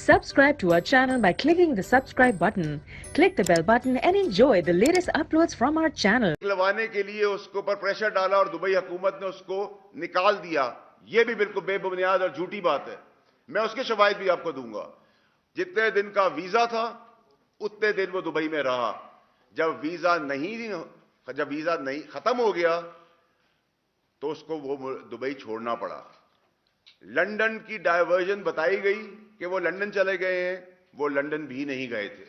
Subscribe to our channel by clicking the subscribe button. Click the bell button and enjoy the latest uploads from our channel. लगवाने के लिए उसके ऊपर pressure डाला और Dubai हुकूमत ने उसको निकाल दिया, ये भी बिल्कुल बेबुनियाद और झूठी बात है। मैं उसके शवाहिद भी आपको दूंगा। जितने दिन का वीजा था उतने दिन वो दुबई में रहा। जब वीजा नहीं खत्म हो गया तो उसको वो दुबई छोड़ना पड़ा। लंदन की डायवर्जन बताई गई कि वो लंदन चले गए हैं, वो लंदन भी नहीं गए थे।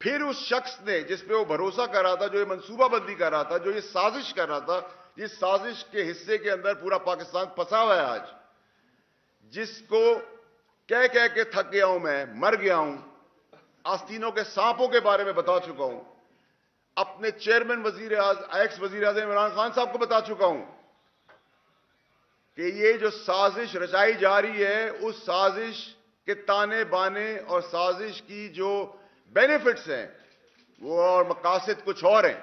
फिर उस शख्स ने जिस पे वो भरोसा कर रहा था, जो ये मंसूबाबंदी कर रहा था, जो ये साजिश कर रहा था, जिस साजिश के हिस्से के अंदर पूरा पाकिस्तान फंसा हुआ है आज, जिसको कह कह के थक गया हूं, मैं मर गया हूं, आस्तीनों के सांपों के बारे में बता चुका हूं, अपने चेयरमैन एक्स वजीर आज़म इमरान खान साहब को बता चुका हूं कि ये जो साजिश रचाई जा रही है, उस साजिश के ताने बाने और साजिश की जो बेनिफिट्स हैं वो और मकासद कुछ और हैं,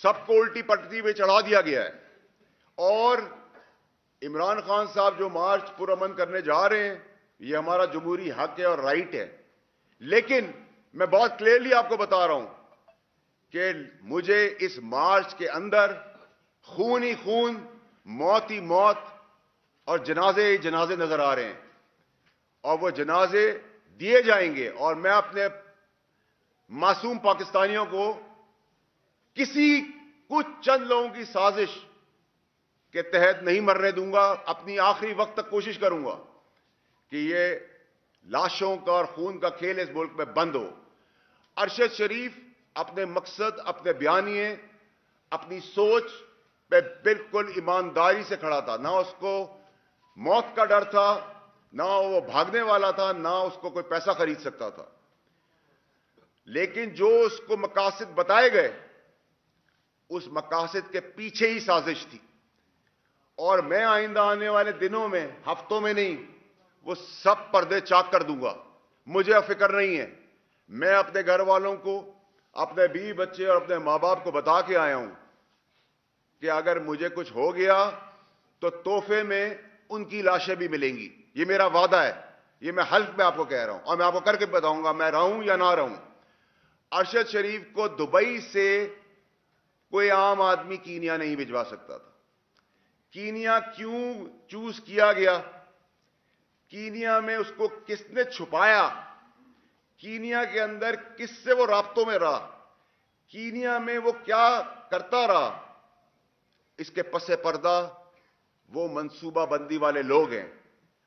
सबको उल्टी पटरी पे चढ़ा दिया गया है। और इमरान खान साहब जो मार्च पुरअमन करने जा रहे हैं, ये हमारा जमहूरी हक है और राइट है, लेकिन मैं बहुत क्लियरली आपको बता रहा हूं कि मुझे इस मार्च के अंदर खून ही खून, मौत ही मौत और जनाजे ही जनाजे नजर आ रहे हैं, और वो जनाजे दिए जाएंगे। और मैं अपने मासूम पाकिस्तानियों को किसी कुछ चंद लोगों की साजिश के तहत नहीं मरने दूंगा। अपनी आखिरी वक्त तक कोशिश करूंगा कि ये लाशों का और खून का खेल इस मुल्क में बंद हो। अरशद शरीफ अपने मकसद, अपने बयानिए, अपनी सोच पे बिल्कुल ईमानदारी से खड़ा था। ना उसको मौत का डर था, ना वो भागने वाला था, ना उसको कोई पैसा खरीद सकता था। लेकिन जो उसको मकासद बताए गए, उस मकासद के पीछे ही साजिश थी। और मैं आइंदा आने वाले दिनों में, हफ्तों में नहीं, वो सब पर्दे चाक कर दूंगा। मुझे फिक्र नहीं है। मैं अपने घर वालों को, अपने बीवी बच्चे और अपने मां बाप को बता के आया हूं कि अगर मुझे कुछ हो गया तो तोहफे में उनकी लाशें भी मिलेंगी। ये मेरा वादा है, ये मैं हल्फ में आपको कह रहा हूं, और मैं आपको करके बताऊंगा मैं रहूं या ना रहूं। अरशद शरीफ को दुबई से कोई आम आदमी कीनिया नहीं भिजवा सकता था। कीनिया क्यों चूज किया गया, कीनिया में उसको किसने छुपाया, कीनिया के अंदर किससे वो राब्तों में रहा, कीनिया में वो क्या करता रहा, इसके पसे पर्दा वो मंसूबाबंदी वाले लोग हैं,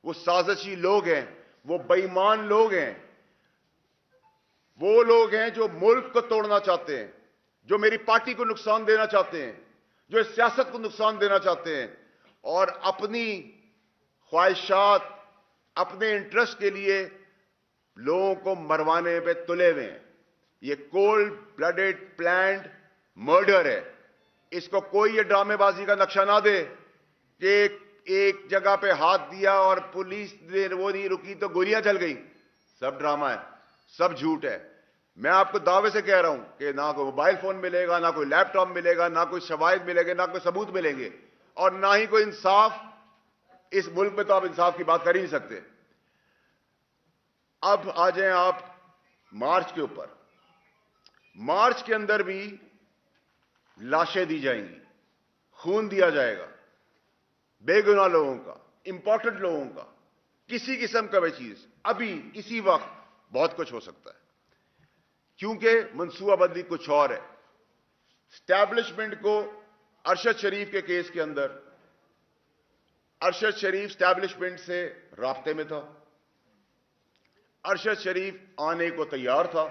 वो साजिशी लोग हैं, वो बेईमान लोग हैं, वो लोग हैं जो मुल्क को तोड़ना चाहते हैं, जो मेरी पार्टी को नुकसान देना चाहते हैं, जो इस सियासत को नुकसान देना चाहते हैं, और अपनी ख्वाहिशात, अपने इंटरेस्ट के लिए लोगों को मरवाने पे तुले हुए हैं। ये कोल्ड ब्लडेड प्लान्ड मर्डर है। इसको कोई ये ड्रामेबाजी का नक्शा ना दे कि एक जगह पे हाथ दिया और पुलिस ने वो नहीं रुकी तो गोलियां चल गई। सब ड्रामा है, सब झूठ है। मैं आपको दावे से कह रहा हूं कि ना कोई मोबाइल फोन मिलेगा, ना कोई लैपटॉप मिलेगा, ना कोई शवाहिद मिलेंगे, ना कोई सबूत मिलेंगे, और ना ही कोई इंसाफ। इस मुल्क में तो आप इंसाफ की बात कर ही नहीं सकते। अब आ जाएं आप मार्च के ऊपर। मार्च के अंदर भी लाशें दी जाएंगी, खून दिया जाएगा, बेगुनाह लोगों का, इंपॉर्टेंट लोगों का, किसी किस्म का भी चीज। अभी इसी वक्त बहुत कुछ हो सकता है, क्योंकि मंसूबाबंदी कुछ और है। स्टैब्लिशमेंट को अरशद शरीफ के केस के अंदर, अरशद शरीफ स्टैब्लिशमेंट से राब्ते में था, अरशद शरीफ आने को तैयार था,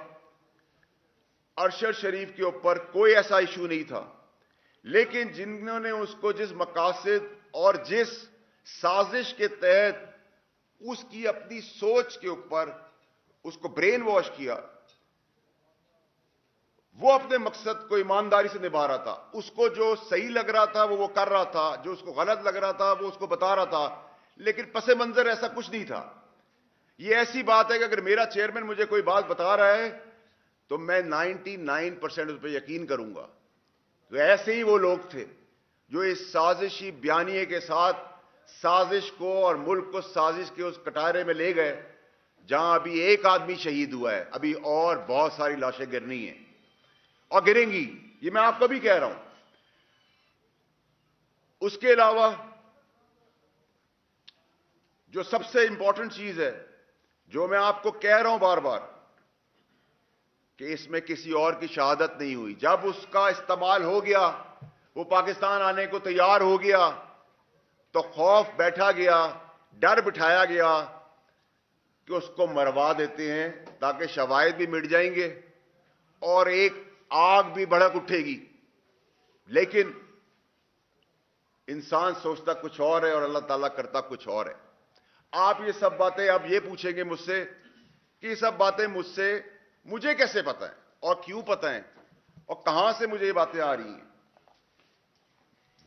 अरशद शरीफ के ऊपर कोई ऐसा इशू नहीं था। लेकिन जिन्होंने उसको जिस मकासद और जिस साजिश के तहत उसकी अपनी सोच के ऊपर उसको ब्रेन वॉश किया, वो अपने मकसद को ईमानदारी से निभा रहा था। उसको जो सही लग रहा था वो कर रहा था, जो उसको गलत लग रहा था वो उसको बता रहा था, लेकिन पसे मंजर ऐसा कुछ नहीं था। ये ऐसी बात है कि अगर मेरा चेयरमैन मुझे कोई बात बता रहा है तो मैं 99% उस पर यकीन करूंगा। तो ऐसे ही वो लोग थे जो इस साजिशी बयानिए के साथ साजिश को और मुल्क को साजिश के उस कटारे में ले गए جہاں ابھی ایک آدمی شہید ہوا ہے, ابھی اور بہت ساری لاشیں گرنی ہیں اور گریں گی, یہ میں آپ کو بھی کہہ رہا ہوں. اس کے علاوہ جو سب سے امپورٹنٹ چیز ہے, جو میں آپ کو کہہ رہا ہوں بار بار, کہ اس میں کسی اور کی شہادت نہیں ہوئی. جب اس کا استعمال ہو گیا, وہ پاکستان آنے کو تیار ہو گیا, تو خوف بیٹھا گیا, ڈر بٹھایا گیا کہ اس کو مروا دیتے ہیں تاکہ شواہد بھی مٹ جائیں گے اور ایک آگ بھی بھڑک اٹھے گی. لیکن انسان سوچتا کچھ اور ہے اور اللہ تعالیٰ کرتا کچھ اور ہے. آپ یہ سب باتیں اب یہ پوچھیں گے مجھ سے کہ یہ سب باتیں مجھے کیسے پتہ ہیں اور کیوں پتہ ہیں اور کہاں سے مجھے یہ باتیں آ رہی ہیں.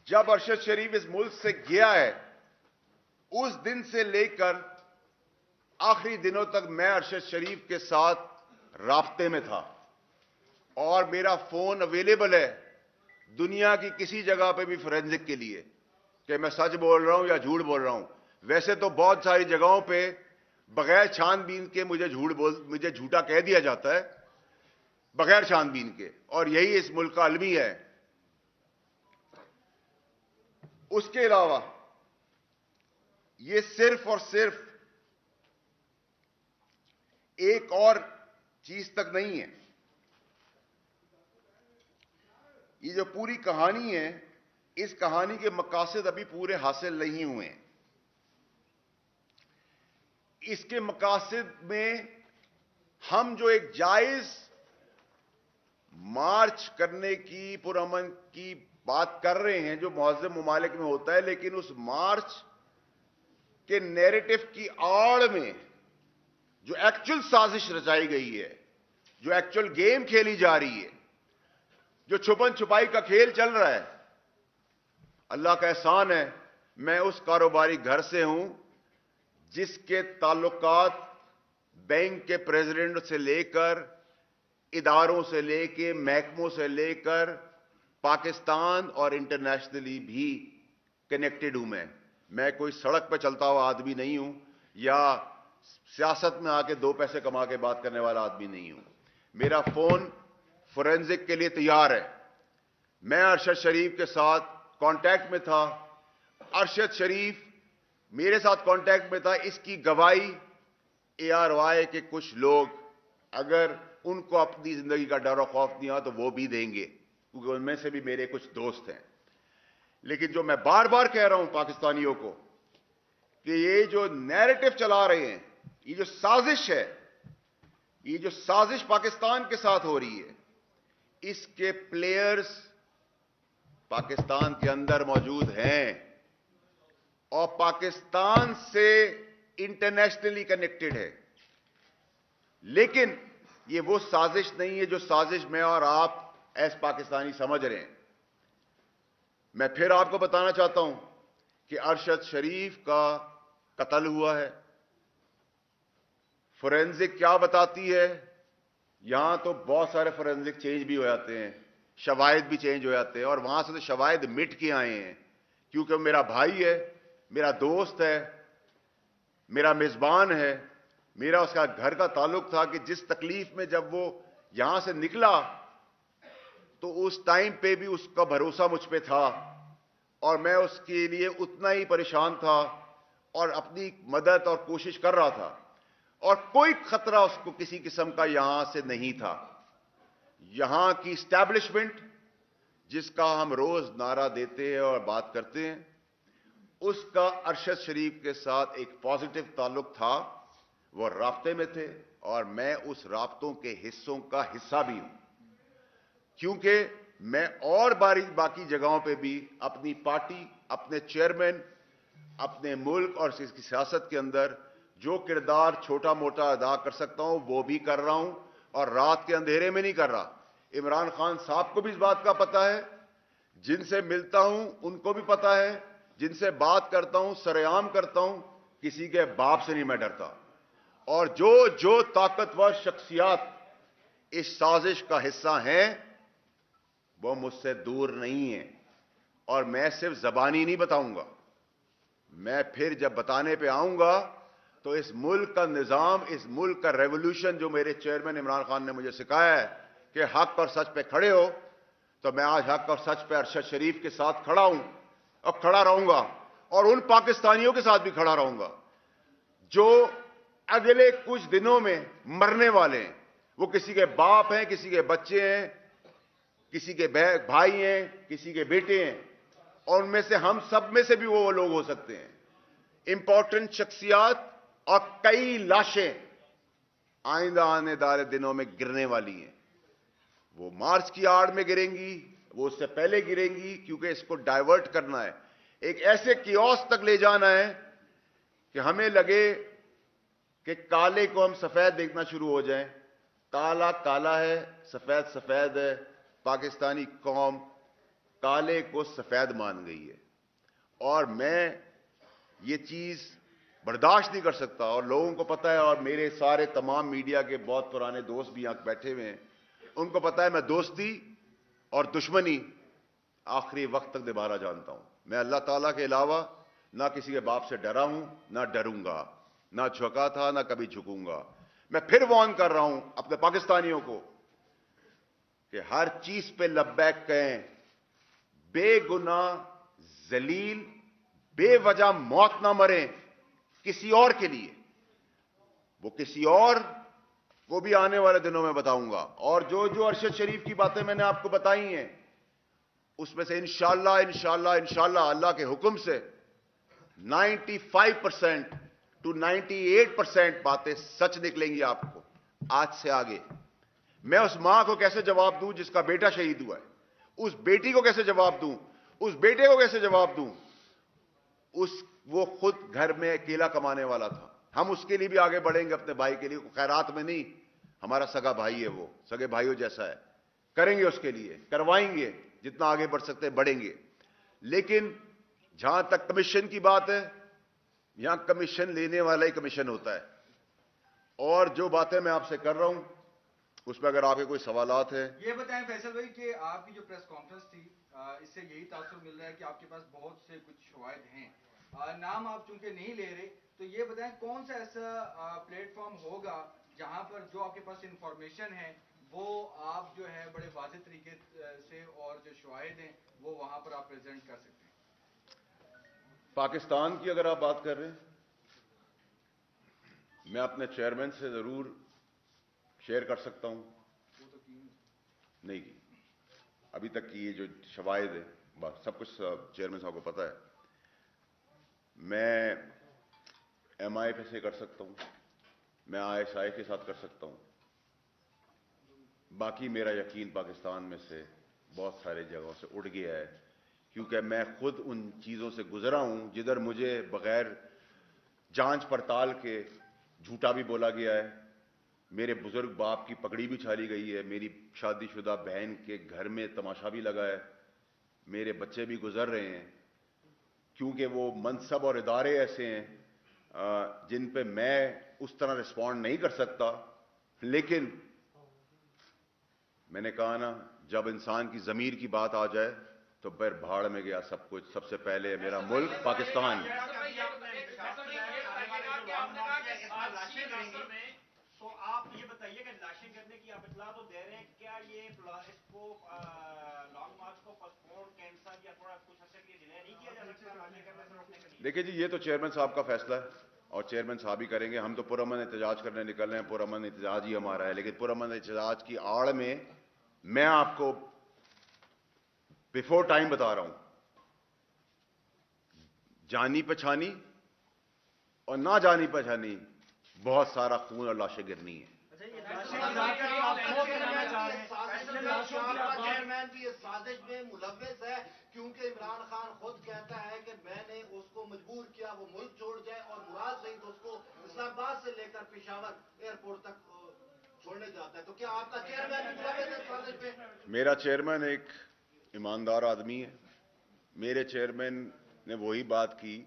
جب ارشد شریف اس ملک سے گیا ہے, اس دن سے لے کر آخری دنوں تک میں ارشد شریف کے ساتھ رابطے میں تھا اور میرا فون اویلیبل ہے دنیا کی کسی جگہ پہ بھی فورینزک کے لیے کہ میں سچ بول رہا ہوں یا جھوٹ بول رہا ہوں. ویسے تو بہت ساری جگہوں پہ بغیر چھان بین کے مجھے جھوٹا کہہ دیا جاتا ہے, بغیر چھان بین کے, اور یہی اس ملک کا المی ہے. اس کے علاوہ یہ صرف اور صرف ایک اور چیز تک نہیں ہے. یہ جو پوری کہانی ہے, اس کہانی کے مقاصد ابھی پورے حاصل نہیں ہوئے ہیں. اس کے مقاصد میں ہم جو ایک جائز مارچ کرنے کی, پرامن کی بات کر رہے ہیں جو مہذب ممالک میں ہوتا ہے, لیکن اس مارچ کے نیریٹو کی آڑ میں جو ایکچول سازش رچائی گئی ہے, جو ایکچول گیم کھیلی جا رہی ہے, جو چھپن چھپائی کا کھیل چل رہا ہے, اللہ کا احسان ہے میں اس کاروباری گھر سے ہوں جس کے تعلقات بینک کے پریزیڈنٹ سے لے کر, اداروں سے لے کے, محکموں سے لے کر پاکستان اور انٹرنیشنلی بھی کنیکٹڈ ہوں. میں کوئی سڑک پہ چلتا ہوا آدمی نہیں ہوں یا سیاست میں آ کے دو پیسے کما کے بات کرنے والا آدمی نہیں ہوں. میرا فون فورینزک کے لیے تیار ہے. میں ارشد شریف کے ساتھ کانٹیکٹ میں تھا, ارشد شریف میرے ساتھ کانٹیکٹ میں تھا. اس کی گواہی ARY کے کچھ لوگ, اگر ان کو اپنی زندگی کا ڈر و خوف نہیں آ تو وہ بھی دیں گے, کیونکہ ان میں سے بھی میرے کچھ دوست ہیں. لیکن جو میں بار بار کہہ رہا ہوں پاکستانیوں کو کہ یہ جو نیریٹو چلا رہے ہیں, یہ جو سازش ہے, یہ جو سازش پاکستان کے ساتھ ہو رہی ہے, اس کے پلیئرز پاکستان کے اندر موجود ہیں اور پاکستان سے انٹرنیشنلی کنیکٹڈ ہے. لیکن یہ وہ سازش نہیں ہے جو سازش میں اور آپ ایس پاکستانی سمجھ رہے ہیں. میں پھر آپ کو بتانا چاہتا ہوں کہ ارشد شریف کا قتل ہوا ہے. فورینزک کیا بتاتی ہے؟ یہاں تو بہت سارے فورینزک چینج بھی ہو جاتے ہیں, شواہد بھی چینج ہو جاتے ہیں, اور وہاں سے تو شواہد مٹ کے آئے ہیں, کیونکہ میرا بھائی ہے, میرا دوست ہے, میرا میزبان ہے, میرا اس کا گھر کا تعلق تھا کہ جس تکلیف میں جب وہ یہاں سے نکلا تو اس ٹائم پہ بھی اس کا بھروسہ مجھ پہ تھا اور میں اس کے لیے اتنا ہی پریشان تھا اور اپنی مدد اور کوشش کر رہا تھا, اور کوئی خطرہ اس کو کسی قسم کا یہاں سے نہیں تھا. یہاں کی اسٹیبلشمنٹ جس کا ہم روز نعرہ دیتے ہیں اور بات کرتے ہیں, اس کا ارشد شریف کے ساتھ ایک پازیٹو تعلق تھا. وہ رابطے میں تھے اور میں اس رابطوں کے حصوں کا حصہ بھی ہوں, کیونکہ میں اور باقی جگہوں پہ بھی اپنی پارٹی, اپنے چیئرمین, اپنے ملک اور اس کی سیاست کے اندر جو کردار چھوٹا موٹا ادا کر سکتا ہوں وہ بھی کر رہا ہوں, اور رات کے اندھیرے میں نہیں کر رہا. عمران خان صاحب کو بھی اس بات کا پتہ ہے, جن سے ملتا ہوں ان کو بھی پتہ ہے, جن سے بات کرتا ہوں سرعام کرتا ہوں, کسی کے باپ سے نہیں میں ڈرتا. اور جو طاقتور شخصیات اس سازش کا حصہ ہیں وہ مجھ سے دور نہیں ہیں, اور میں صرف زبانی نہیں بتاؤں گا, میں پھر جب بتانے پہ آؤں گا تو اس ملک کا نظام, اس ملک کا ریولوشن جو میرے چیئرمین عمران خان نے مجھے سکھایا ہے کہ حق اور سچ پہ کھڑے ہو, تو میں آج حق اور سچ پہ ارشد شریف کے ساتھ کھڑا ہوں اور کھڑا رہوں گا, اور ان پاکستانیوں کے ساتھ بھی کھڑا رہوں گا جو اگلے کچھ دنوں میں مرنے والے ہیں. وہ کسی کے باپ ہیں, کسی کے بچے ہیں, کسی کے بھائی ہیں, کسی کے بیٹے ہیں, اور ان میں سے ہم سب میں سے بھی وہ لوگ ہو سکتے ہیں. امپورٹنٹ شخصیات اور کئی لاشیں آئندہ آنے والے دنوں میں گرنے والی ہیں. وہ مارچ کی آڑ میں گریں گی, وہ اس سے پہلے گریں گی, کیونکہ اس کو ڈائیورٹ کرنا ہے, ایک ایسے کیوس تک لے جانا ہے کہ ہمیں لگے کہ کالے کو ہم سفید دیکھنا شروع ہو جائیں. کالا کالا ہے, سفید سفید ہے. پاکستانی قوم کالے کو سفید مان گئی ہے, اور میں یہ چیز برداشت نہیں کر سکتا. اور لوگوں کو پتا ہے, اور میرے سارے تمام میڈیا کے بہت پرانے دوست بھی یہاں بیٹھے ہوئے ہیں, ان کو پتا ہے میں دوستی اور دشمنی آخری وقت تک نبھانا جانتا ہوں. میں اللہ تعالیٰ کے علاوہ نہ کسی کے باپ سے ڈرا ہوں, نہ ڈروں گا, نہ جھکا تھا, نہ کبھی جھکوں گا. میں پھر وارن کر رہا ہوں اپنے پاکستانیوں کو کہ ہر چیز پہ لبیک کہیں, بے گناہ ذلیل بے وجہ موت نہ مریں کسی اور کے لیے. وہ کسی اور کو بھی آنے والے دنوں میں بتاؤں گا. اور جو ارشد شریف کی باتیں میں نے آپ کو بتائی ہیں, اس میں سے انشاءاللہ اللہ کے حکم سے 95% to 98% باتیں سچ نکلیں گی آپ کو. آج سے آگے میں اس ماں کو کیسے جواب دوں جس کا بیٹا شہید ہوا ہے, اس بیٹی کو کیسے جواب دوں, اس بیٹے کو کیسے جواب دوں. وہ خود گھر میں اکیلا کمانے والا تھا. ہم اس کے لیے بھی آگے بڑھیں گے, اپنے بھائی کے لیے. خیرات میں نہیں, ہمارا سگا بھائی ہے, وہ سگے بھائیوں جیسا ہے. کریں گے اس کے لیے, کروائیں گے, جتنا آگے بڑھ سکتے بڑھیں گے. لیکن جہاں تک کمیشن کی بات ہے, یہاں کمیشن لینے والا ہی کمیشن ہوتا ہے. اور جو باتیں میں آپ سے کر رہا ہوں اس میں اگر آپ کے کوئی سوالات ہیں. یہ بتائیں فیصل بھائی کہ آپ کی جو پریس کانفرنس تھی, اس سے یہی تاثر مل رہا ہے کہ آپ کے پاس بہت سے کچھ شواہد ہیں. نام آپ چونکہ نہیں لے رہے, تو یہ بتائیں کون سا ایسا پلیٹ فارم ہوگا جہاں پر جو آپ کے پاس انفارمیشن ہے وہ آپ جو ہے بڑے واضح طریقے سے, اور جو شواہد ہیں وہ وہاں پر آپ پریزنٹ کر سکتے ہیں. پاکستان کی اگر آپ بات کر رہے ہیں, میں اپنے چیئرمین سے ضرور شیئر کر سکتا ہوں. نہیں کی ابھی تک کی یہ جو شواہد ہے, بات سب کچھ چیئرمین صاحب کو پتا ہے. میں ایم آئی پہ سے کر سکتا ہوں, میں آئی ایس آئی کے ساتھ کر سکتا ہوں. باقی میرا یقین پاکستان میں سے بہت سارے جگہوں سے اڑ گیا ہے, کیونکہ میں خود ان چیزوں سے گزرا ہوں جدھر مجھے بغیر جانچ پڑتال کے جھوٹا بھی بولا گیا ہے. میرے بزرگ باپ کی پگڑی بھی چھالی گئی ہے, میری شادی شدہ بہن کے گھر میں تماشا بھی لگا ہے, میرے بچے بھی گزر رہے ہیں, کیونکہ وہ منصب اور ادارے ایسے ہیں جن پہ میں اس طرح رسپونڈ نہیں کر سکتا. لیکن میں نے کہا نا, جب انسان کی ضمیر کی بات آ جائے تو پھر بھاڑ میں گیا سب کچھ. سب سے پہلے میرا ملک پاکستان. تو آپ یہ بتائیے کہ لاشیں کرنے کی آپ اطلاع تو دے رہے ہیں, کیا یہ اس کو لانگ مارچ کو پوسٹپون کینسل یا تھوڑا کچھ عرصے کے لیے ڈیلے نہیں کیا جا سکتا لاشیں کرنے سے روکنے کے لیے؟ دیکھیے جی, یہ تو چیئرمین صاحب کا فیصلہ ہے اور چیئرمین صاحب ہی کریں گے. ہم تو پرامن احتجاج کرنے نکل رہے ہیں, پرامن احتجاج ہی ہمارا ہے. لیکن پرامن احتجاج کی آڑ میں میں آپ کو بیفور ٹائم بتا رہا ہوں, جانی پہچانی اور نہ جانی پہچانی بہت سارا خون اور لاشیں گرنی ہیں. چیئرمین بھی اس سازش میں ملوث ہے, کیونکہ عمران خان خود کہتا ہے کہ میں نے اس کو مجبور کیا وہ ملک چھوڑ جائے, اور مراد سعید اس کو اسلام آباد سے لے کر پشاور ایئرپورٹ تک چھوڑنے جاتا ہے. تو کیا آپ کا چیئرمین بھی ملوث ہے اس سازش میں؟ میرا چیئرمین ایک ایماندار آدمی ہے. میرے چیئرمین نے وہی بات کی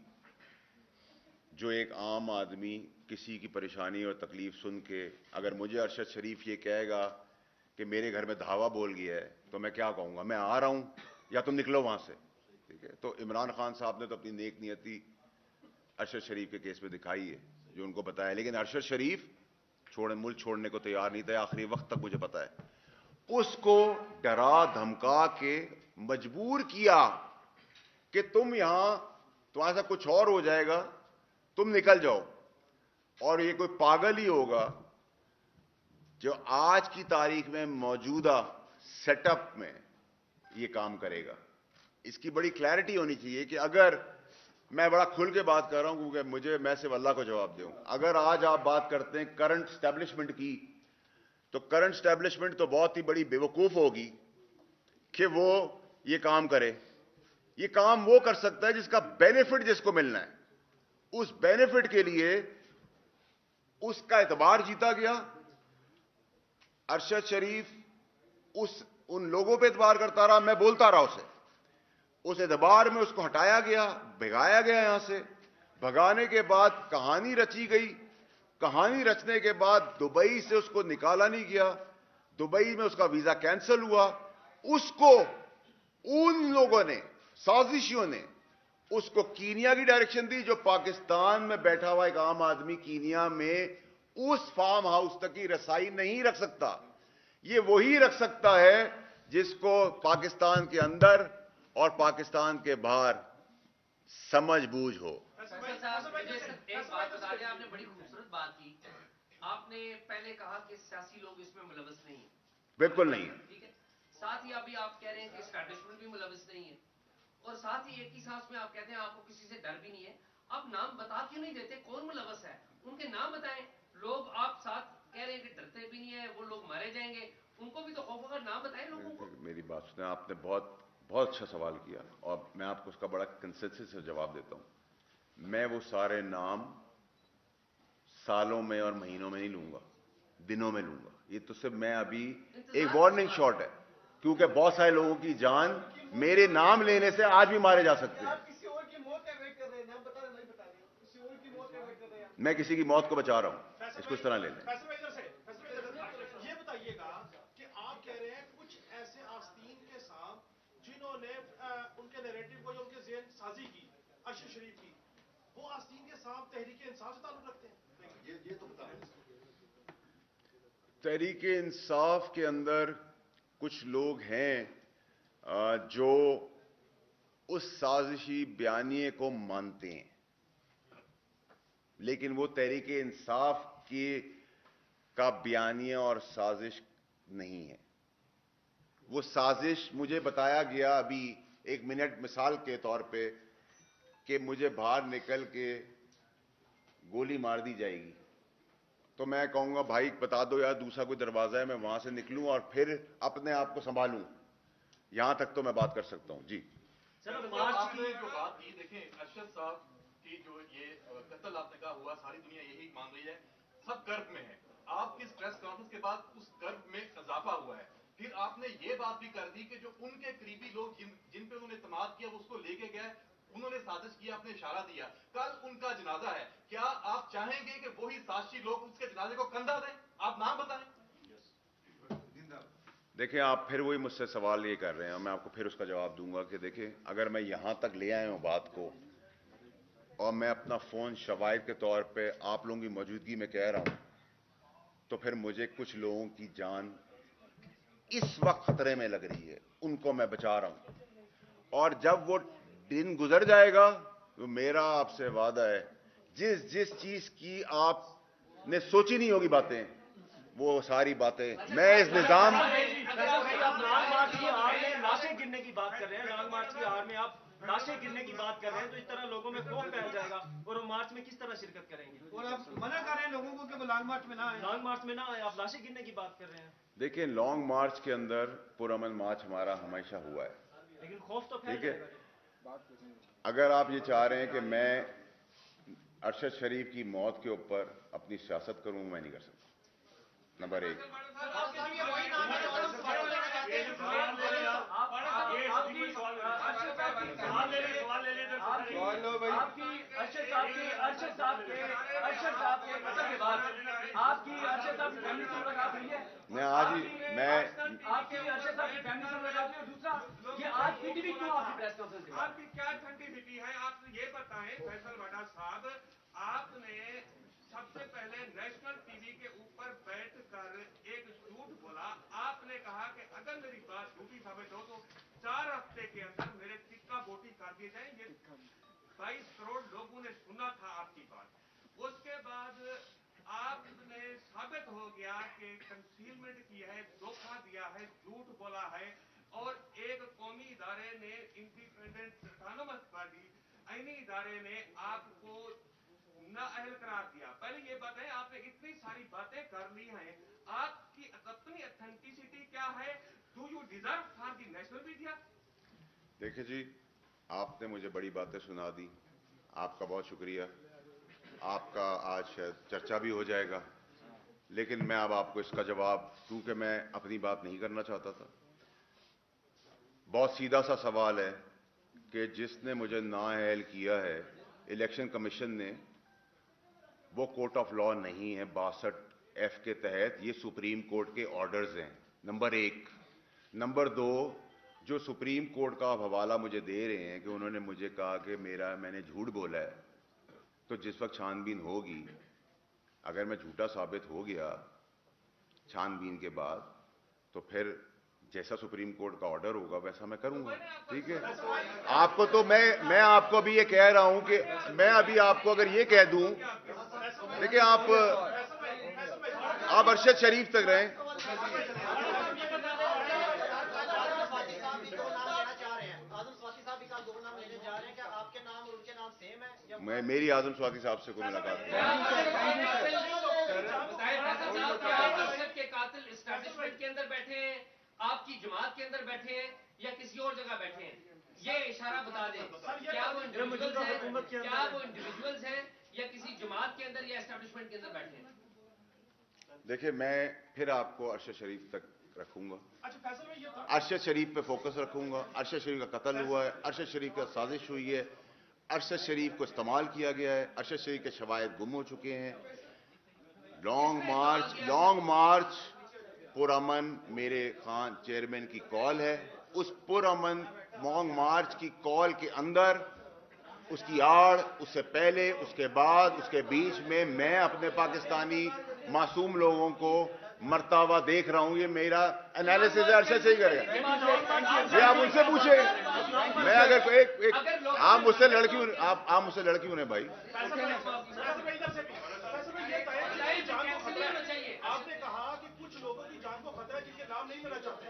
جو ایک عام آدمی کسی کی پریشانی اور تکلیف سن کے, اگر مجھے ارشد شریف یہ کہے گا کہ میرے گھر میں دھاوا بول گیا ہے تو میں کیا کہوں گا, میں آ رہا ہوں یا تم نکلو وہاں سے. ٹھیک ہے, تو عمران خان صاحب نے تو اپنی نیک نیتی ارشد شریف کے کیس میں دکھائی ہے. जो उनको पता है, लेकिन अरशद शरीफ मुल्क छोड़ने को तैयार नहीं था, आखिरी वक्त तक मुझे पता है। उसको डरा धमका के मजबूर किया कि तुम यहां, तुम्हारे साथ कुछ और हो जाएगा, तुम निकल जाओ। और ये कोई पागल ही होगा जो आज की तारीख में मौजूदा सेटअप में ये काम करेगा। इसकी बड़ी क्लैरिटी होनी चाहिए कि अगर मैं बड़ा खुल के बात कर रहा हूं क्योंकि मैं सिर्फ अल्लाह को जवाब दूं। अगर आज आप बात करते हैं करंट स्टैब्लिशमेंट की, तो करंट स्टैब्लिशमेंट तो बहुत ही बड़ी बेवकूफ होगी कि वो ये काम करे। ये काम वो कर सकता है जिसका बेनिफिट जिसको मिलना है। उस बेनिफिट के लिए उसका एतबार जीता गया। अरशद शरीफ उन लोगों पे एतबार करता रहा, मैं बोलता रहा उसे, उस एतबार में उसको हटाया गया, भगाया गया यहां से। भगाने के बाद कहानी रची गई। कहानी रचने के बाद दुबई से उसको निकाला नहीं गया, दुबई में उसका वीजा कैंसिल हुआ। उसको उन लोगों ने, साजिशियों ने उसको कीनिया की डायरेक्शन दी, जो पाकिस्तान में बैठा हुआ एक आम आदमी कीनिया में उस फार्म हाउस तक की रसाई नहीं रख सकता। ये वही रख सकता है जिसको पाकिस्तान के अंदर और पाकिस्तान के बाहर समझ बूझ हो। एक बात बता दें, आपने बड़ी खूबसूरत बात की। आपने पहले कहा कि सियासी लोग इसमें मुलव्वस नहीं है। बिल्कुल नहीं है। ठीक है, साथ ही अभी आप कह रहे हैं कि एस्टैब्लिशमेंट भी मुलव्वस नहीं है, और साथ ही एक ही सांस में आप कहते हैं आपको किसी से डर भी नहीं है। आप नाम बता क्यों नहीं देते कौन मुलव्वस है? उनके नाम बताएं। लोग आप साथ कह रहे हैं कि डरते भी नहीं है, वो लोग मारे जाएंगे, उनको भी तो खौफ होगा। नाम बताएं लोगों को। मेरी बात सुने, आपने बहुत बहुत अच्छा सवाल किया और मैं आपको उसका बड़ा कंसिस्टेंसी से जवाब देता हूं। मैं वो सारे नाम सालों में और महीनों में नहीं लूंगा, दिनों में लूंगा। ये तो सिर्फ मैं अभी एक वार्निंग शॉट है, क्योंकि बहुत सारे लोगों की जान मेरे नाम लेने से आज भी मारे जा सकते हैं। किसी और की मौत का वेट कर रहे हैं, नाम बता रहे नहीं बता रहे, किसी और की मौत का वेट कर रहे हैं। मैं किसी की मौत को बचा रहा हूं, इसको इस तरह ले लें। ये बताइएगा कि आप कह रहे हैं कुछ ऐसे आस्तीन के सांप जिन्होंने उनके नैरेटिव को, जो उनके ज़हन साजी की अरशद शरीफ की, वो आस्तीन के सांप तहरीक इंसाफ से ताल्लुक रखते हैं? ये तो बता रहे। तहरीक इंसाफ के अंदर कुछ लोग हैं जो उस साजिशी बयानिए को मानते हैं, लेकिन वो तहरीक इंसाफ का बयानिया और साजिश नहीं है। वो साजिश मुझे बताया गया अभी एक मिनट मिसाल के तौर पे कि मुझे बाहर निकल के गोली मार दी जाएगी, तो मैं कहूंगा भाई बता दो यार दूसरा कोई दरवाजा है, मैं वहां से निकलूं और फिर अपने आप को संभालूं। यहां तक तो मैं बात कर सकता हूं। जी सर, आपने जो बात की, देखें अरशद साहब की जो ये कत्ल आपने कहा हुआ, सारी दुनिया यही मान रही है, सब गर्व में है। आपकी प्रेस कॉन्फ्रेंस के बाद उस गर्व में इजाफा हुआ है। फिर आपने ये बात भी कर दी कि जो उनके करीबी लोग जिन पे उन्होंने इत्मीनाद किया, उसको लेके गए, उन्होंने साजिश किया, आपने इशारा दिया। कल उनका जनाजा है, क्या आप चाहेंगे कि वही साजिशी लोग उसके जनाजे को कंधा दें? आप नाम बताएं। देखिए, आप फिर वही मुझसे सवाल ये कर रहे हैं, मैं आपको फिर उसका जवाब दूंगा कि देखिए, अगर मैं यहां तक ले आया हूं बात को और मैं अपना फोन शवाहिद के तौर पे आप लोगों की मौजूदगी में कह रहा हूं, तो फिर मुझे कुछ लोगों की जान इस वक्त खतरे में लग रही है, उनको मैं बचा रहा हूं। और जब वो दिन गुजर जाएगा तो मेरा आपसे वादा है, जिस चीज की आपने सोची नहीं होगी बातें, वो सारी बातें मैं इस निजाम। लॉन्ग मार्च की आड़ में लाशें गिनने की बात कर रहे हैं, लॉन्ग मार्च की आड़ में आप लाशें गिनने की बात कर रहे हैं, तो इस तरह लोगों में खौफ फैल जाएगा और वो मार्च में किस तरह शिरकत करेंगे? और आप मना कर रहे हैं लोगों को कि वो लॉन्ग मार्च में ना आए। लॉन्ग मार्च में ना आए, आप लाशें गिनने की बात कर रहे हैं। देखिए, लॉन्ग मार्च के अंदर पुरअमन मार्च हमारा हमेशा हुआ है, लेकिन खौफ तो फैल ठीक है। जाएगा। अगर आप ये चाह रहे हैं कि मैं अरशद शरीफ की मौत के ऊपर अपनी सियासत करूं, मैं नहीं कर सकता। नंबर एक, मैं आज ही आपकी क्या सेंसिटिविटी है? आप ये बताएं फैसल वाडा साहब, आपने दिया कि कंसीलमेंट की है, धोखा दिया है, झूठ बोला है, और एक कौमी इदारे ने, इंडिपेंडेंट ऑटोनोमस बॉडी आईनी इदारे ने आपको नाअहल करार दिया। पहले ये बताएं, आपने इतनी सारी बातें कर ली हैं, आपकी अपनी ऑथेंटिसिटी क्या है? Do you deserve for the national media? देखिए जी, आपने मुझे बड़ी बातें सुना दी, आपका बहुत शुक्रिया। आपका आज शायद चर्चा भी हो जाएगा, लेकिन मैं अब आपको इसका जवाब, क्योंकि मैं अपनी बात नहीं करना चाहता था। बहुत सीधा सा सवाल है कि जिसने मुझे नाअहल किया है इलेक्शन कमीशन ने, वो कोर्ट ऑफ लॉ नहीं है 62F के तहत, ये सुप्रीम कोर्ट के ऑर्डर्स हैं, नंबर 1। नंबर 2, जो सुप्रीम कोर्ट का आप हवाला मुझे दे रहे हैं कि उन्होंने मुझे कहा कि मैंने झूठ बोला है, तो जिस वक्त छानबीन होगी, अगर मैं झूठा साबित हो गया छानबीन के बाद, तो फिर जैसा सुप्रीम कोर्ट का ऑर्डर होगा वैसा मैं करूंगा, ठीक है। आपको तो मैं आपको अभी ये कह रहा हूं कि मैं अभी आपको अगर ये कह दूं, देखिए आप अरशद शरीफ तक रहें। मेरी आजम स्वाति साहब से कोई मुलाकात नहीं। के कातिल एस्टैब्लिशमेंट के अंदर बैठे हैं, आपकी जमात के अंदर बैठे हैं, या किसी और जगह बैठे हैं? ये इशारा बता दें, क्या वो इंडिविजुअल्स हैं या किसी जमात के अंदर या एस्टैब्लिशमेंट के अंदर बैठे हैं? देखिए, मैं फिर आपको अरशद शरीफ तक रखूंगा, अरशद शरीफ पे फोकस रखूंगा। अरशद शरीफ का कत्ल हुआ है, अरशद शरीफ का साजिश हुई है, अरशद शरीफ को इस्तेमाल किया गया है, अरशद शरीफ के शवाहिद गुम हो चुके हैं। लॉन्ग मार्च पुरअमन मेरे खान चेयरमैन की कॉल है। उस पुरअमन लॉन्ग मार्च की कॉल के अंदर, उसकी आड़, उससे पहले, उसके बाद, उसके बीच में मैं अपने पाकिस्तानी मासूम लोगों को मरता हुआ देख रहा हूं। ये मेरा एनालिसिस है, अरशद से ही करेगा, ये आप उनसे पूछे। मैं अगर एक आप मुझसे लड़की हूं ना भाई। आपने कहा कि कुछ लोगों की जान को खतरा है जिनके नाम नहीं लेना चाहते,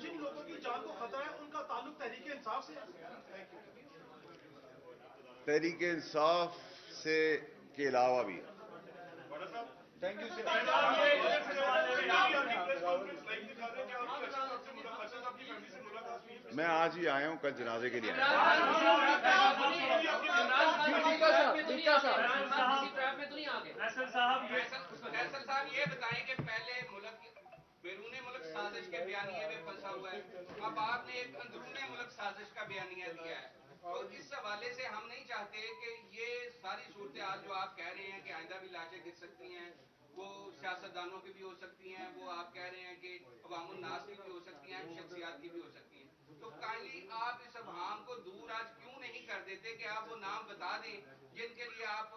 जिन लोगों की जान को खतरा है उनका ताल्लुक तहरीक इंसाफ से है। तहरीक इंसाफ से के अलावा भी। Thank you sir. मैं आज ही आया हूं, कल जनाजे के लिए आया हूं। फैसल साहब ये बताएं कि पहले मुल्क बैरून मुल्क साजिश के बयानिए में फंसा हुआ है, अब आपने एक अंदरून मुल्क साजिश का बयानिया दिया है, तो इस हवाले से हम नहीं चाहते कि ये सारी सूरत हाल जो आप कह रहे हैं कि आइंदा भी लाशें गिर सकती हैं, वो सियासतदानों की भी हो सकती हैं, वो आप कह रहे हैं कि अवामुन नास की भी हो सकती हैं, शख्सियात की भी हो सकती हैं, तो काइंडली आप इस अवाम को दूर आज क्यों नहीं कर देते कि आप वो नाम बता दें जिनके लिए आप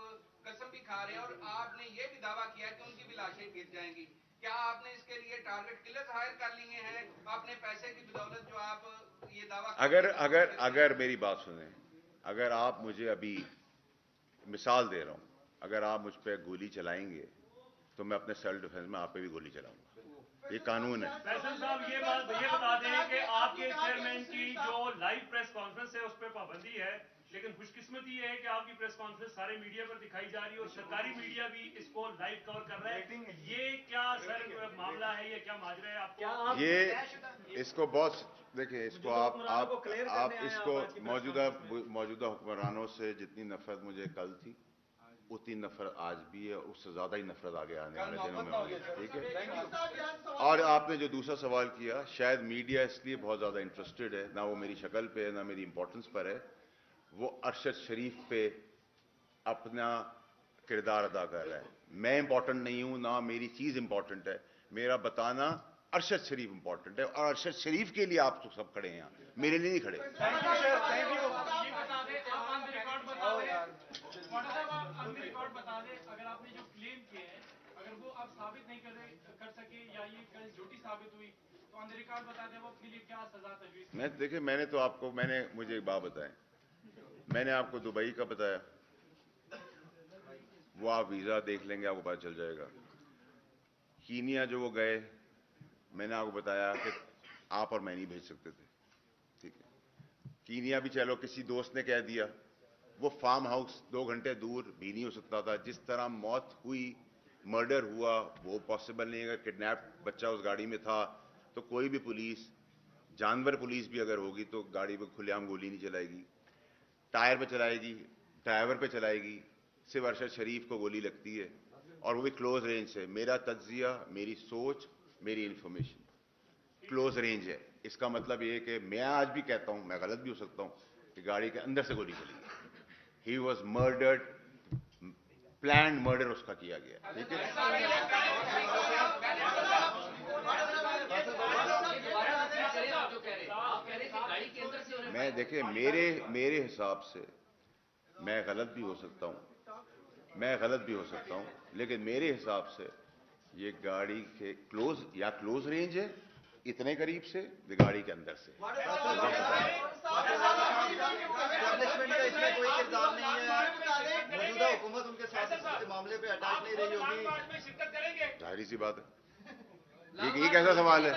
कसम भी खा रहे हैं, और आपने ये भी दावा किया कि उनकी भी लाशें गिर जाएंगी। क्या आपने इसके लिए टारगेट किलर्स हायर कर लिए हैं अपने पैसे की बदौलत, जो आप ये दावा? अगर मेरी बात सुने, अगर आप मुझे अभी मिसाल दे रहा हूं, अगर आप मुझ पर गोली चलाएंगे तो मैं अपने सेल्फ डिफेंस में आप पे भी गोली चलाऊंगा, ये कानून है। फैसल साहब ये बता दें कि आपके चेयरमैन की जो लाइव प्रेस कॉन्फ्रेंस है उस पर पाबंदी है, लेकिन खुशकिस्मती ये है कि आपकी प्रेस कॉन्फ्रेंस सारे मीडिया पर दिखाई जा रही है और सरकारी मीडिया भी इसको लाइव कवर कर रहा है। ये क्या सर मामला है, ये क्या माजरा है? आपको ये इसको बहुत देखिए, इसको आप इसको मौजूदा हुक्मरानों से जितनी नफरत मुझे कल थी उतनी नफरत आज भी है, उससे ज्यादा ही नफरत आगे आने वाले दिनों में होगी, ठीक है। और आपने जो दूसरा सवाल किया, शायद मीडिया इसलिए बहुत ज्यादा इंटरेस्टेड है, ना वो मेरी शक्ल पे है ना मेरी इंपॉर्टेंस पर है, वो अरशद शरीफ पे अपना किरदार अदा कर रहा है। मैं इंपॉर्टेंट नहीं हूं, ना मेरी चीज इंपॉर्टेंट है, मेरा बताना अरशद शरीफ इंपॉर्टेंट है, और अरशद शरीफ के लिए आप तो सब खड़े हैं, मेरे लिए नहीं खड़े। अगर आपने जो क्लेम किए हैं, अगर वो आप साबित नहीं कर सके या ये कल झूठी साबित हुई, तो ऑन द रिकॉर्ड बता दें वो आपके लिए क्या सजा तजवीज़? देखिए, मुझे एक बात बताएं, मैंने आपको दुबई का बताया, वो आप वीजा देख लेंगे, आपको पता चल जाएगा। कीनिया जो वो गए, मैंने आपको बताया कि आप और मैं नहीं भेज सकते थे, ठीक है। कीनिया भी चलो किसी दोस्त ने कह दिया, वो फार्म हाउस 2 घंटे दूर भी नहीं हो सकता था। जिस तरह मौत हुई, मर्डर हुआ, वो पॉसिबल नहीं है। किडनैप बच्चा उस गाड़ी में था, तो कोई भी पुलिस, जानवर पुलिस भी अगर होगी तो गाड़ी पे खुलेआम गोली नहीं चलाएगी, टायर पे चलाएगी, ड्राइवर पे चलाएगी। सिर्फ अरशद शरीफ को गोली लगती है, और वो भी क्लोज रेंज से। मेरा तज्जिया, मेरी सोच, मेरी इंफॉर्मेशन क्लोज रेंज है। इसका मतलब ये है कि मैं आज भी कहता हूं, मैं गलत भी हो सकता हूं, कि गाड़ी के अंदर से गोली चली गई। He was murdered, planned murder उसका किया गया, ठीक है। मैं देखिए, मेरे हिसाब से मैं गलत भी हो सकता हूं, लेकिन मेरे हिसाब से ये गाड़ी के क्लोज रेंज है, इतने करीब से, ये गाड़ी के अंदर से। कोई किरदार नहीं है, मौजूदा हुकूमत उनके साथ मामले पे अटैच नहीं रही होगी, जाहिर सी बात है। ये कैसा सवाल है?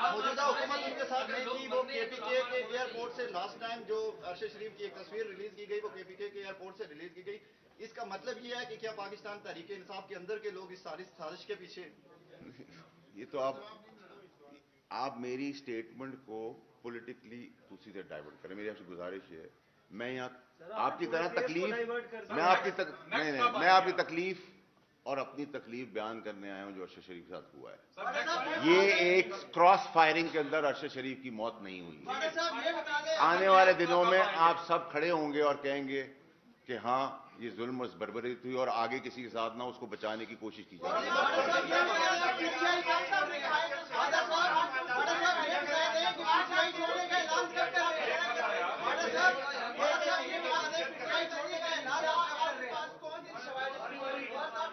मौजूदा हुकूमत उनके साथ नहीं थी। वो केपीके के एयरपोर्ट से लास्ट टाइम जो अरशद शरीफ की एक तस्वीर रिलीज की गई, वो केपीके के एयरपोर्ट से रिलीज की गई। इसका मतलब ये है कि क्या पाकिस्तान तहरीक इंसाफ के अंदर के लोग इस साजिश के पीछे? ये तो आप मेरी स्टेटमेंट को पॉलिटिकली दूसरी तरह डाइवर्ट करें। मेरी आपसे गुजारिश है, मैं यहाँ आपकी तरह तकलीफ, मैं आपकी तकलीफ और अपनी तकलीफ बयान करने आया हूं जो अरशद शरीफ के साथ हुआ है। ये एक क्रॉस फायरिंग के अंदर अरशद शरीफ की मौत नहीं हुई। आने वाले दिनों में आप सब खड़े होंगे और कहेंगे कि हाँ, ये जुल्म और बर्बरीत हुई, और आगे किसी के साथ ना उसको बचाने की कोशिश की जाए।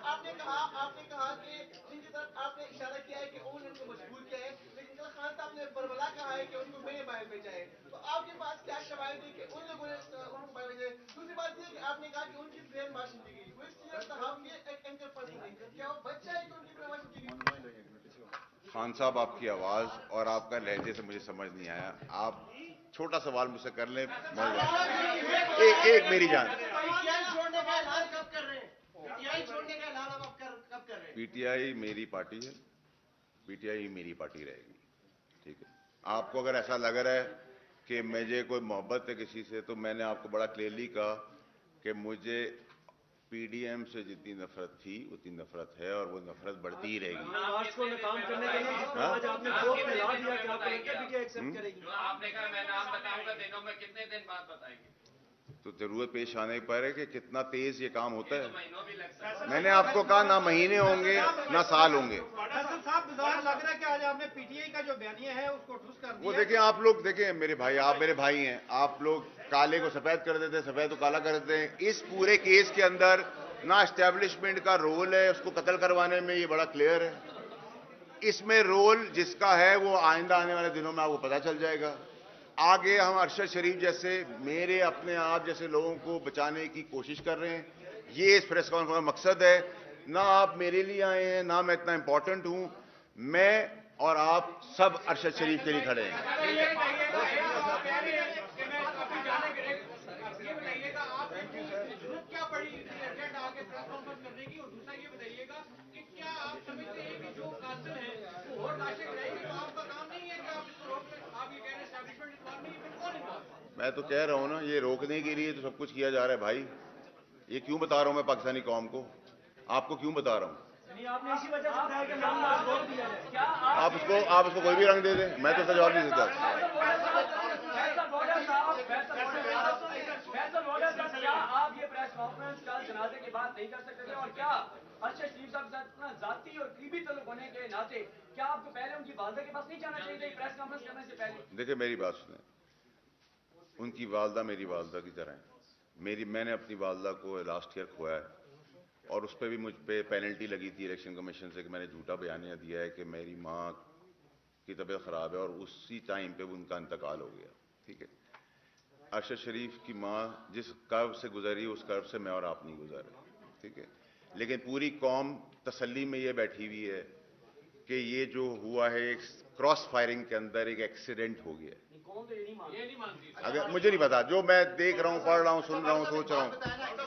आपने कहा कि जिनकी तरफ आपने इशारा किया है कि उन्होंने उनको मजबूर किया है, लेकिन कल खान साहब ने बरबला कहा है कि उनको मेरे बाहर भेजा है। तो आपके पास क्या शवाहिद है कि उन लोगों ने उनको बाहर भेजा है? दूसरी बात यह कि आपने कहा कि उनकी ब्रेन वॉशिंग की गई। वो एक एंकर पर्सन है, क्या वो बच्चा है कि उनकी ब्रेन वॉशिंग की गई? खान साहब, आपकी आवाज और आपका लहजे से मुझे समझ नहीं आया। आप छोटा सवाल मुझसे कर लें। एक मेरी जान, पीटीआई मेरी पार्टी है, पीटीआई मेरी पार्टी रहेगी, ठीक है। आपको अगर ऐसा लग रहा है कि मुझे कोई मोहब्बत है किसी से, तो मैंने आपको बड़ा क्लियरली कहा कि मुझे पीडीएम से जितनी नफरत थी उतनी नफरत है, और वो नफरत बढ़ती ही रहेगी। आज को नाकाम करने के लिए जिस तरह आज आपने कोर्ट में ला दिया कि आपको लगता है पीटीआई एक्सेप्ट करेगी? आपने कहा मैं नाम बताऊंगा, दिनों में कितने दिन बाद बताएंगे? तो जरूरत पेश आने पर है कि कितना तेज ये काम होता है। महीनों भी लग सकता है। मैंने आपको कहा ना महीने होंगे ना साल होंगे। फैसल साहब, बाजार लग रहा है कि आज आपने पीटीआई का जो बयानिया है उसको ठुस कर दिया। वो देखें, आप लोग देखें, मेरे भाई, आप मेरे भाई हैं, आप लोग काले को सफेद कर देते हैं, सफेद को काला कर देते हैं। इस पूरे केस के अंदर ना एस्टेब्लिशमेंट का रोल है उसको कत्ल करवाने में, ये बड़ा क्लियर है। इसमें रोल जिसका है वो आइंदा आने वाले दिनों में आपको पता चल जाएगा। आगे हम अरशद शरीफ जैसे, मेरे अपने आप जैसे लोगों को बचाने की कोशिश कर रहे हैं। ये इस प्रेस कॉन्फ्रेंस का मकसद है। ना आप मेरे लिए आए हैं, ना मैं इतना इंपॉर्टेंट हूं। मैं और आप सब अरशद शरीफ के लिए खड़े हैं। मैं तो कह रहा हूं ना, ये रोकने के लिए तो सब कुछ किया जा रहा है भाई। ये क्यों बता रहा हूं मैं पाकिस्तानी कौम को, आपको क्यों बता रहा हूं? आपने इसी वजह से बताया कि नाम रोक दिया है। क्या आप उसको कोई भी रंग दे दें, मैं तो उसका जवाब नहीं देता। क्या आप ये प्रेस कॉन्फ्रेंस कल जनाजे के बाद नहीं कर सकते थे? और क्या अरशद शरीफ साहब के साथ इतना जाती और करीबी तल्लुक होने के नाते क्या आपको पहले उनकी वालदा के पास नहीं जाना चाहिए था प्रेस कॉन्फ्रेंस करने से पहले? देखिए, मेरी बात सुने, उनकी वालदा मेरी वालदा की तरह है। मैंने अपनी वालदा को लास्ट ईयर खोया है, और उस पर भी मुझ पर पेनल्टी लगी थी इलेक्शन कमीशन से कि मैंने झूठा बयानिया दिया है कि मेरी माँ की तबीयत ख़राब है, और उसी टाइम पे उनका इंतकाल हो गया, ठीक है। अरशद शरीफ की माँ जिस कर्ब से गुजरी उस कर्ब से मैं और आप नहीं गुजरे, ठीक है। लेकिन पूरी कौम तसल्ली में ये बैठी हुई है कि ये जो हुआ है एक क्रॉस फायरिंग के अंदर एक एक्सीडेंट हो गया। अगर मुझे नहीं पता, जो मैं देख रहा हूँ, पढ़ रहा हूँ, सुन रहा हूँ, सोच रहा हूँ।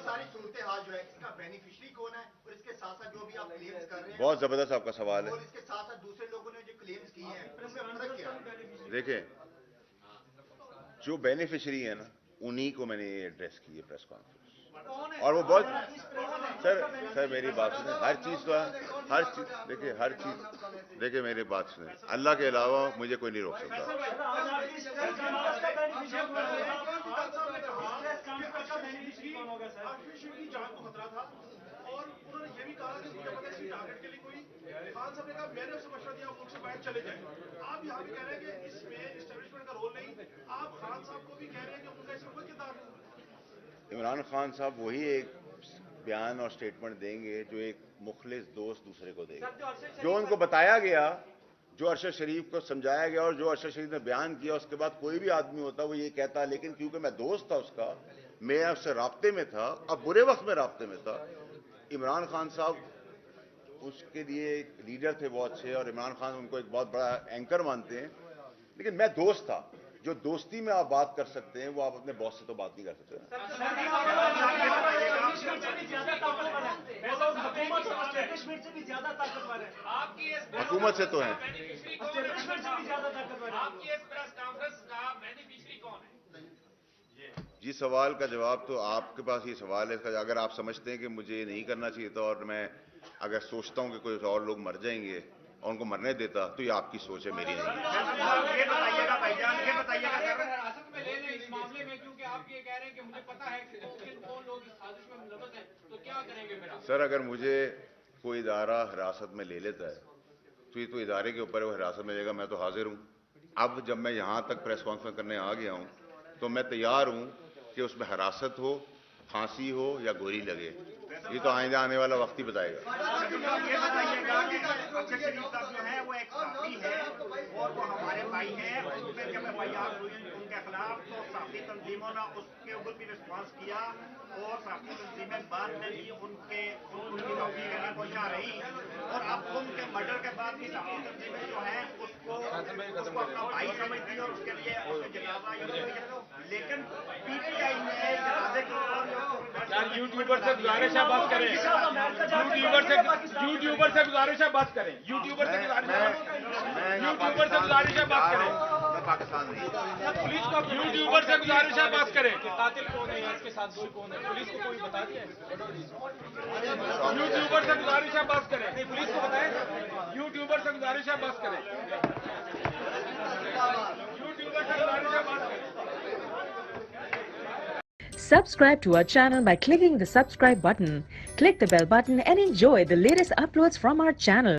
सारी सूरत हाल जो है इसका बेनिफिशियरी कौन है और इसके साथ साथ जो भी आप क्लेम्स कर रहे हैं, बहुत जबरदस्त आपका सवाल है। और इसके साथ साथ दूसरे लोगों ने जो क्लेम्स किए हैं उसमें फर्क क्या है? देखें, जो बेनिफिशियरी है ना, उन्हीं को मैंने एड्रेस की है प्रेस कॉन्फ्रेंस, और वो बहुत सर मेरी बात सुने, हर चीज तो हर चीज देखिए, हर चीज देखिए, मेरी बात सुने, अल्लाह के अलावा मुझे कोई नहीं रोक सकता। और उन्होंने ये भी कहा कि जबरदस्ती टारगेट के लिए कोई खान साहब ने कहा मैंने उससे मशवरा दिया मुल्क से बाहर चले जाए। आप यहाँ भी कह रहे हैं कि इसमें एस्टेब्लिशमेंट का रोल नहीं, आप खान साहब को भी कह रहे हैं कि उनका इसमें कोई किरदार नहीं। इमरान खान साहब वही एक बयान और स्टेटमेंट देंगे जो एक मुखलिस दोस्त दूसरे को देगा, जो उनको बताया गया, जो अरशद शरीफ को समझाया गया और जो अरशद शरीफ ने बयान किया। उसके बाद कोई भी आदमी होता वो ये कहता, लेकिन क्योंकि मैं दोस्त था उसका, मैं उससे राब्ते में था, अब बुरे वक्त में राब्ते में था। इमरान खान साहब उसके लिए एक लीडर थे बहुत अच्छे, और इमरान खान उनको एक बहुत बड़ा एंकर मानते हैं, लेकिन मैं दोस्त था। जो दोस्ती में आप बात कर सकते हैं वो आप अपने बॉस से तो बात नहीं कर सकते। हुकूमत से तो है। जी, सवाल का जवाब तो आपके पास ये सवाल है। अगर आप समझते हैं कि मुझे ये नहीं करना चाहिए था, और मैं अगर सोचता हूं कि कोई और लोग मर जाएंगे और उनको मरने देता, तो ये आपकी सोच है, मेरी नहीं। ये बताइएगा भाईजान, ये बताइएगा हिरासत में ले लें इस मामले में, क्योंकि आप ये कह रहे हैं कि मुझे पता है कि कौन लोग इस साजिश में मुलव्वस हैं, तो क्या करेंगे फिर आप? सर, अगर मुझे कोई इदारा हिरासत में ले लेता है तो ये तो इदारे के ऊपर वो हिरासत में लेगा, मैं तो हाजिर हूँ। अब जब मैं यहाँ तक प्रेस कॉन्फ्रेंस करने आ गया हूँ तो मैं तैयार हूँ कि उसमें हिरासत हो, फांसी हो या गोली लगे, ये तो आइंदा आने वाला वक्त ही बताएगा। ये बताइएगा कि अरशद शरीफ साहब जो है वो एक साथी है और वो हमारे भाई हैं, उन पर जब एफआईआर हुई उनके खिलाफ तो साथी तंजीमों ने उसके ऊपर भी रिस्पॉन्स किया, और साथी तंजीमें बाद में भी उनकी नौकरी करने को चाह रही, और अब उनके मर्डर के बाद भी साथी तंजीमें जो है उसको अपना भाई समझती है और उसके लिए उसके जनाजा, लेकिन पीटीआई ने जनाजे के ऊपर यूट्यूबर से गुजारिश है बात करें, यूट्यूबर से गुजारिश है बात करें, यूट्यूबर से गुजारिश है बात करें, मैं पाकिस्तान नहीं। पुलिस को यूट्यूबर से गुजारिश है बात करें कि कातिल कौन है या इसके साथ कौन है, पुलिस को कोई बता दिया? यूट्यूबर से गुजारिश है बात करें, नहीं पुलिस को बताएं, यूट्यूबर से गुजारिश है बात करें, यूट्यूबर से गुजारिश है बात करें। Subscribe to our channel by clicking the subscribe button. Click the bell button and enjoy the latest uploads from our channel.